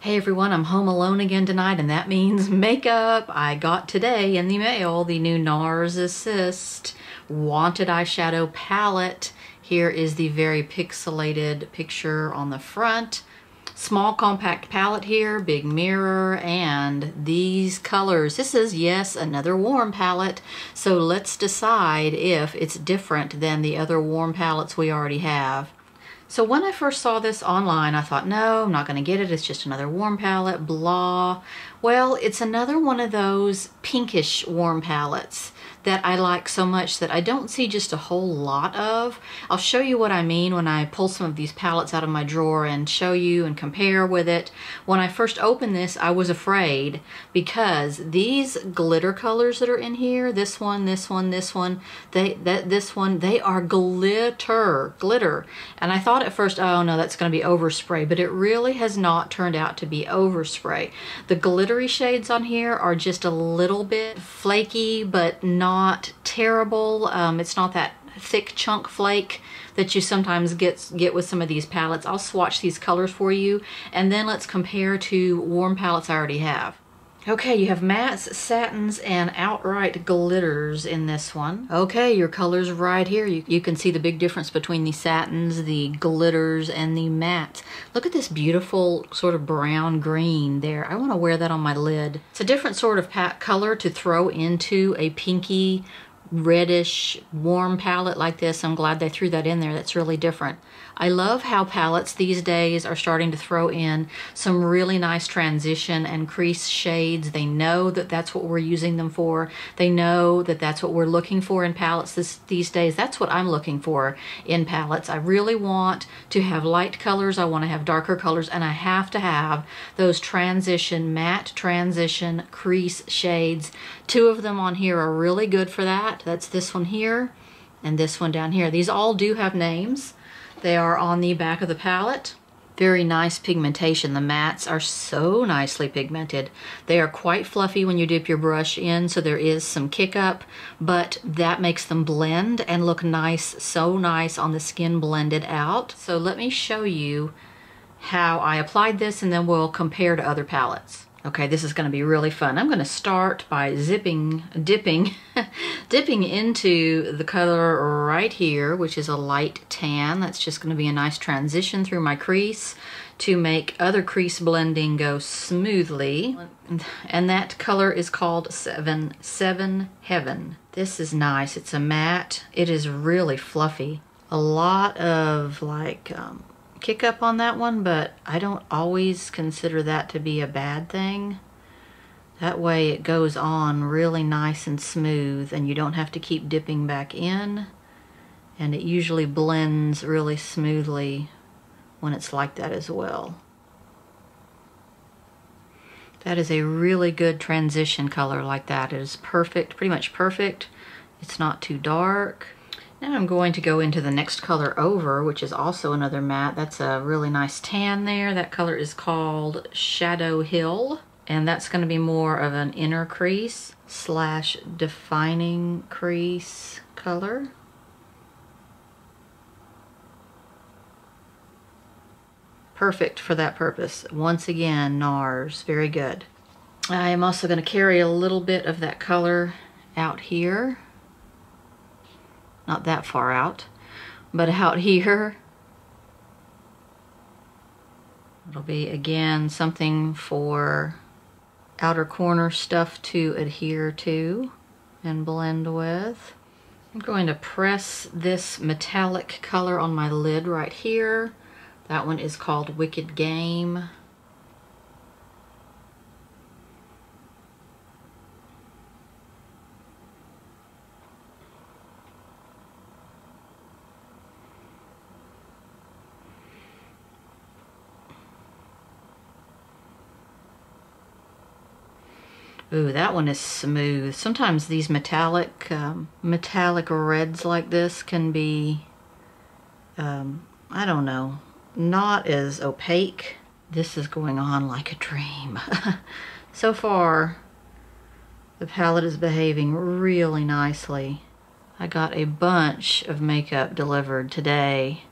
Hey everyone, I'm home alone again tonight, and that means makeup. I got today in the mail the new Nars Narsissist Wanted Eyeshadow Palette. Here is the very pixelated picture on the front. Small compact palette here, big mirror, and these colors. This is, yes, another warm palette, so let's decide if it's different than the other warm palettes we already have. So when I first saw this online, I thought, no, I'm not going to get it. It's just another warm palette, blah. Well, it's another one of those pinkish warm palettes that I like so much that I don't see just a whole lot of. I'll show you what I mean when I pull some of these palettes out of my drawer and show you and compare with it. When I first opened this, I was afraid because these glitter colors that are in here, this one, this one, this one, they are glitter. And I thought at first, oh no, that's going to be overspray, but it really has not turned out to be overspray. The glittery shades on here are just a little bit flaky, but not terrible. It's not that thick chunk flake that you sometimes get with some of these palettes. I'll swatch these colors for you, and then let's compare to warm palettes I already have. Okay, you have mattes, satins, and outright glitters in this one. Okay, your colors right here. You can see the big difference between the satins, the glitters, and the mattes. Look at this beautiful sort of brown green there. I want to wear that on my lid. It's a different sort of color to throw into a pinky, reddish, warm palette like this. I'm glad they threw that in there. That's really different. I love how palettes these days are starting to throw in some really nice transition and crease shades. They know that that's what we're using them for. They know that that's what we're looking for in palettes these days. That's what I'm looking for in palettes. I really want to have light colors. I want to have darker colors, and I have to have those transition, matte transition crease shades. Two of them on here are really good for that. That's this one here and this one down here. These all do have names. They are on the back of the palette. Very nice pigmentation. The mattes are so nicely pigmented. They are quite fluffy when you dip your brush in, so there is some kick up, but that makes them blend and look nice, so nice on the skin blended out. So let me show you how I applied this, and then we'll compare to other palettes. Okay, this is going to be really fun. I'm going to start by dipping into the color right here, which is a light tan. That's just going to be a nice transition through my crease to make other crease blending go smoothly. And that color is called 7 Heaven. This is nice. It's a matte. It is really fluffy. A lot of like kick up on that one, but I don't always consider that to be a bad thing. That way it goes on really nice and smooth, and you don't have to keep dipping back in, and it usually blends really smoothly when it's like that as well. That is a really good transition color like that. It is perfect, pretty much perfect. It's not too dark. Now I'm going to go into the next color over, which is also another matte. That's a really nice tan there. That color is called Shadow Hill, and that's going to be more of an inner crease slash defining crease color. Perfect for that purpose. Once again, Nars, very good. I am also going to carry a little bit of that color out here. Not that far out, but out here. It'll be, again, something for outer corner stuff to adhere to and blend with. I'm going to press this metallic color on my lid right here. That one is called Wicked Game. Ooh, that one is smooth. Sometimes these metallic reds like this can be, I don't know, not as opaque. This is going on like a dream. So far, the palette is behaving really nicely. I got a bunch of makeup delivered today,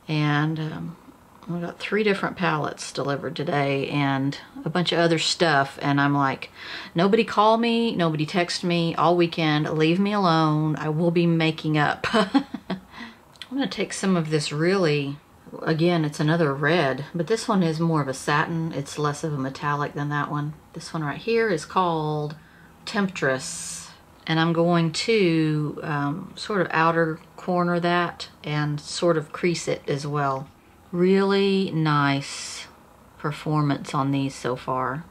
and I got 3 different palettes delivered today and a bunch of other stuff, and I'm like, nobody call me, nobody text me all weekend, leave me alone, I will be making up. I'm gonna take some of this really, again, it's another red, but this one is more of a satin, it's less of a metallic than that one. This one right here is called Temptress, and I'm going to sort of outer corner that and sort of crease it as well. Really nice performance on these so far.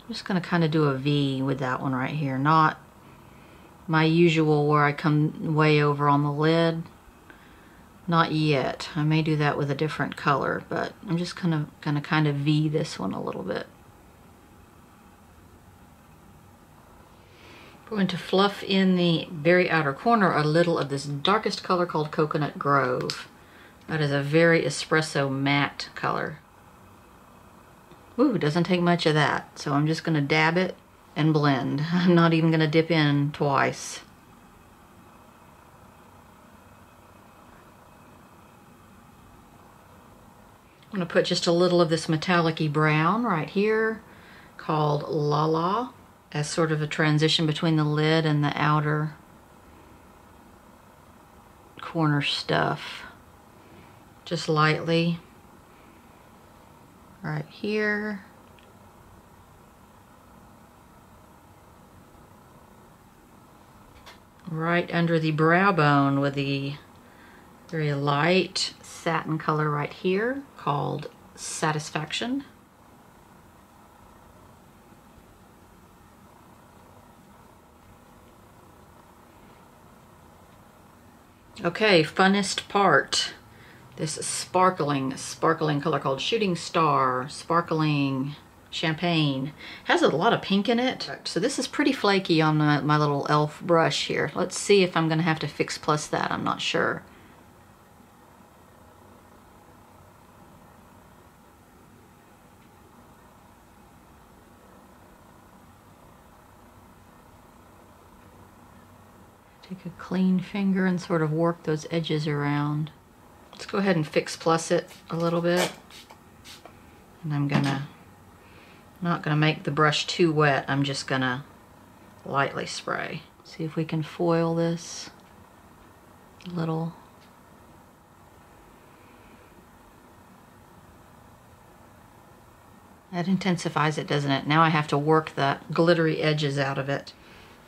I'm just going to kind of do a V with that one right here. Not my usual where I come way over on the lid. Not yet. I may do that with a different color, but I'm just gonna kind of V this one a little bit. I'm going to fluff in the very outer corner a little of this darkest color called Coconut Grove. That is a very espresso matte color. Ooh, doesn't take much of that. So I'm just gonna dab it and blend. I'm not even gonna dip in twice. I'm gonna put just a little of this metallic-y brown right here called La La as sort of a transition between the lid and the outer corner stuff. Just lightly right here. Right under the brow bone with the very light satin color right here called Satisfaction. Okay, funnest part. This sparkling color called Shooting Star, Sparkling Champagne. Has a lot of pink in it. So this is pretty flaky on my little elf brush here. Let's see if I'm gonna have to Fix Plus that, I'm not sure. Take a clean finger and sort of work those edges around. Let's go ahead and Fix Plus it a little bit. And I'm not gonna make the brush too wet. I'm just gonna lightly spray. See if we can foil this a little. That intensifies it, doesn't it? Now I have to work the glittery edges out of it.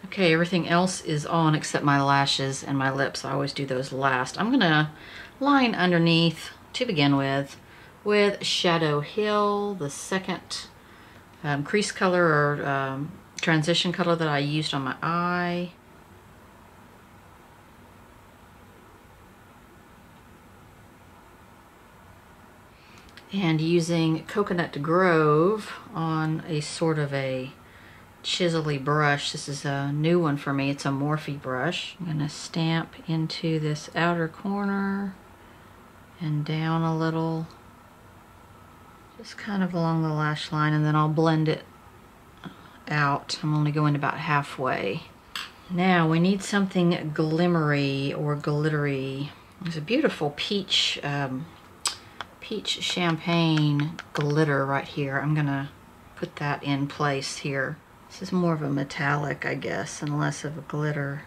Okay, everything else is on except my lashes and my lips. I always do those last. I'm gonna line underneath to begin with Shadow Hill, the second crease color or transition color that I used on my eye. And using Coconut Grove on a sort of a chiselly brush. This is a new one for me. It's a Morphe brush. I'm gonna stamp into this outer corner and down a little, just kind of along the lash line, and then I'll blend it out. I'm only going about halfway. Now we need something glimmery or glittery. There's a beautiful peach champagne glitter right here. I'm gonna put that in place here. This is more of a metallic, I guess, and less of a glitter.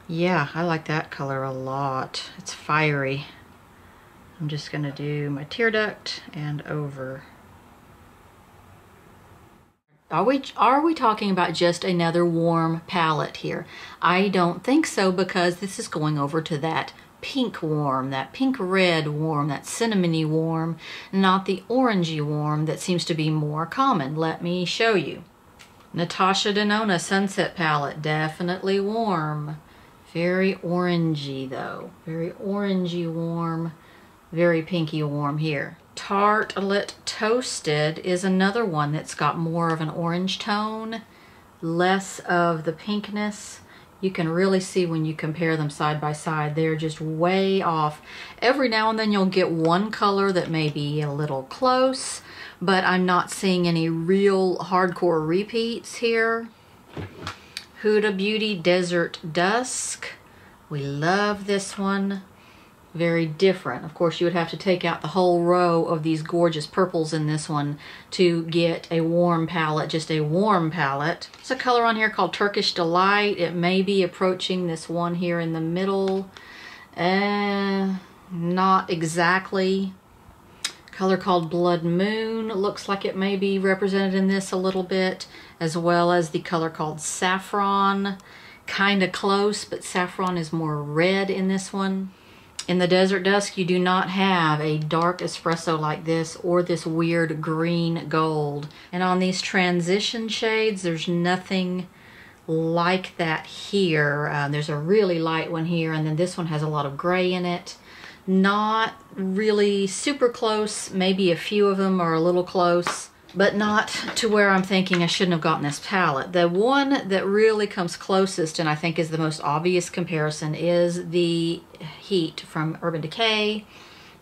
Yeah, I like that color a lot. It's fiery. I'm just gonna do my tear duct and over. Are we talking about just another warm palette here? I don't think so, because this is going over to that pink warm, that pink red warm, that cinnamony warm, not the orangey warm that seems to be more common. Let me show you. Natasha Danone Sunset Palette, definitely warm. Very orangey though, very orangey warm, very pinky warm here. Tartlet Toasted is another one that's got more of an orange tone, less of the pinkness. You can really see when you compare them side by side, they're just way off. Every now and then you'll get one color that may be a little close, but I'm not seeing any real hardcore repeats here. Huda Beauty Desert Dusk. We love this one. Very different. Of course, you would have to take out the whole row of these gorgeous purples in this one to get a warm palette, just a warm palette. There's a color on here called Turkish Delight. It may be approaching this one here in the middle. Not exactly. Color called Blood Moon. Looks like it may be represented in this a little bit, as well as the color called Saffron. Kind of close, but Saffron is more red in this one. In the Desert Dusk, you do not have a dark espresso like this or this weird green gold. And on these transition shades, there's nothing like that here. There's a really light one here, and then this one has a lot of gray in it. Not really super close. Maybe a few of them are a little close, but not to where I'm thinking I shouldn't have gotten this palette. The one that really comes closest and I think is the most obvious comparison is the Heat from Urban Decay,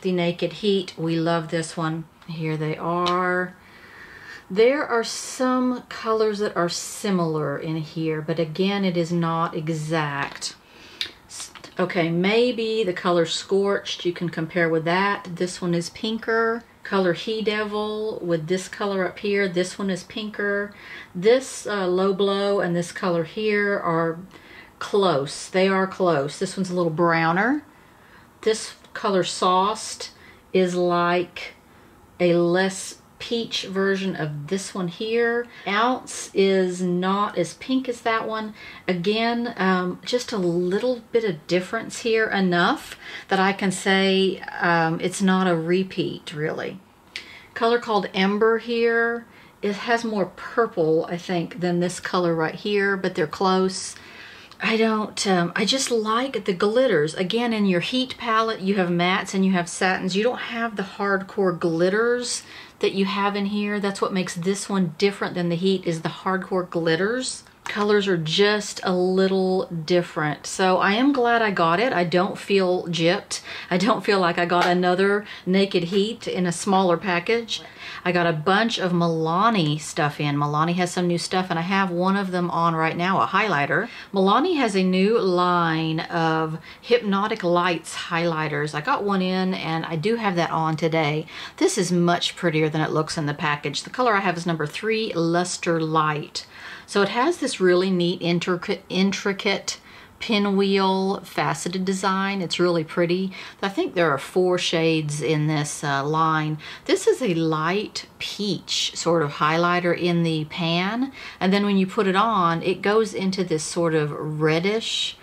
the Naked Heat. We love this one. Here they are. There are some colors that are similar in here, but again, it is not exact. Okay, maybe the color Scorched, you can compare with that. This one is pinker. Color He Devil with this color up here. This one is pinker. This Low Blow and this color here are close. They are close. This one's a little browner. This color Sauced is like a less peach version of this one here. Ounce is not as pink as that one. Again, just a little bit of difference here, enough that I can say it's not a repeat, really. Color called Ember here. It has more purple, I think, than this color right here, but they're close. I just like the glitters. Again, in your Heat palette, you have mattes and you have satins. You don't have the hardcore glitters that you have in here. That's what makes this one different than the Heat, is the hardcore glitters. Colors are just a little different. So I am glad I got it. I don't feel gypped. I don't feel like I got another Naked Heat in a smaller package. I got a bunch of Milani stuff in. Milani has some new stuff, and I have one of them on right now, a highlighter. Milani has a new line of Hypnotic Lights highlighters. I got one in, and I do have that on today. This is much prettier than it looks in the package. The color I have is number 3, Luster Light. So it has this really neat, intricate pinwheel faceted design. It's really pretty. I think there are 4 shades in this line. This is a light peach sort of highlighter in the pan, and then when you put it on, it goes into this sort of reddish,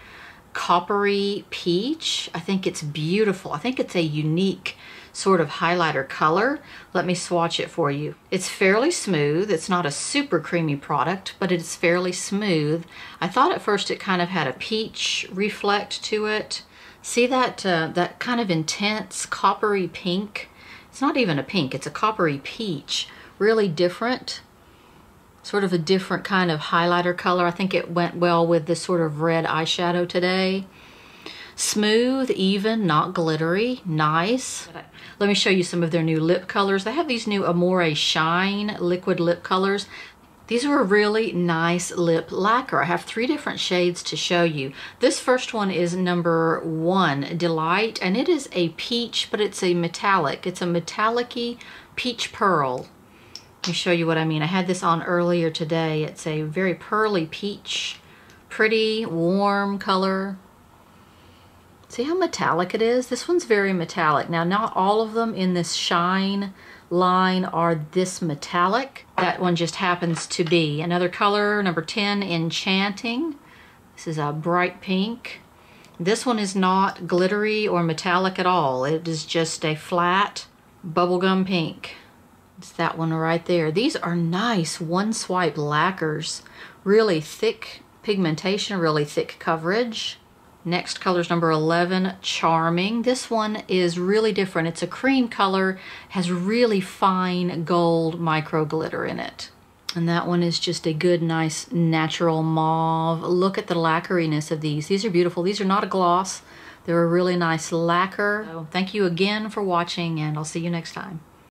coppery peach. I think it's beautiful. I think it's a unique sort of highlighter color. Let me swatch it for you. It's fairly smooth. It's not a super creamy product, but it's fairly smooth. I thought at first it kind of had a peach reflect to it. See that that kind of intense coppery pink? It's not even a pink, it's a coppery peach. Really different. Sort of a different kind of highlighter color. I think it went well with this sort of red eyeshadow today. Smooth, even, not glittery, nice. Let me show you some of their new lip colors. They have these new Amore Shine liquid lip colors. These are a really nice lip lacquer. I have 3 different shades to show you. This first one is number 1, Delight, and it is a peach, but it's a metallic. It's a metallic-y peach pearl. Let me show you what I mean. I had this on earlier today. It's a very pearly peach, pretty, warm color. See how metallic it is? This one's very metallic. Now, not all of them in this Shine line are this metallic. That one just happens to be. Another color, number 10, Enchanting. This is a bright pink. This one is not glittery or metallic at all. It is just a flat bubblegum pink. It's that one right there. These are nice one-swipe lacquers. Really thick pigmentation, really thick coverage. Next color is number 11, Charming. This one is really different. It's a cream color, has really fine gold micro glitter in it. And that one is just a good, nice, natural mauve. Look at the lacqueriness of these. These are beautiful. These are not a gloss. They're a really nice lacquer. So thank you again for watching, and I'll see you next time.